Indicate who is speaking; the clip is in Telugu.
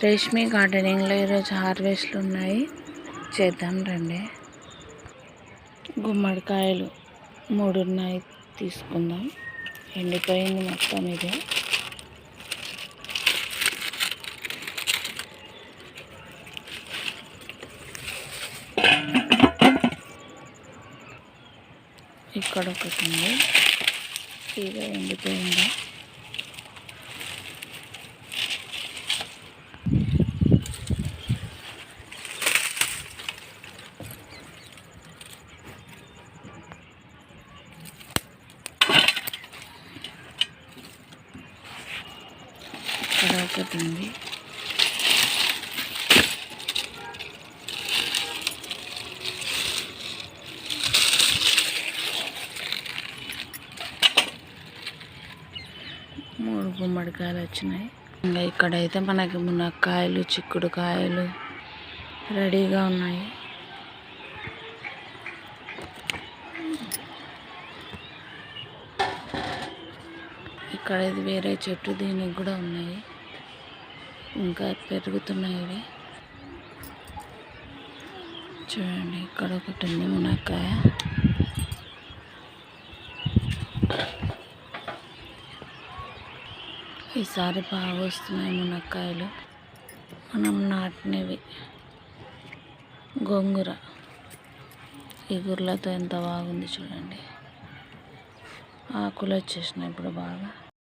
Speaker 1: రేష్మి గార్డెనింగ్లో ఈరోజు హార్వెస్ట్లు ఉన్నాయి, చేద్దాం రండి. గుమ్మడికాయలు 3 ఉన్నాయి, తీసుకుందాం. ఎండిపోయింది మొత్తం ఇది. ఇక్కడ ఒకటి ఉంది, తీగ ఎండిపోయింది. ఇక్కడ ఒకటి ఉంది. మూడు గుమ్మడికాయలు వచ్చినాయి. ఇంకా ఇక్కడైతే మనకి మునక్కాయలు, చిక్కుడుకాయలు రెడీగా ఉన్నాయి. ఇక్కడ ఇది వేరే చెట్టు, దీనికి కూడా ఉన్నాయి, ఇంకా పెరుగుతున్నాయి ఇవి. చూడండి, ఇక్కడ ఒకటి ఉంది మునక్కాయ. ఈసారి బాగా వస్తున్నాయి మునక్కాయలు, మనం నాటినవి. గోంగూర ఇగుర్లతో ఎంత బాగుంది చూడండి. ఆకులు వచ్చేసినాయి ఇప్పుడు బాగా.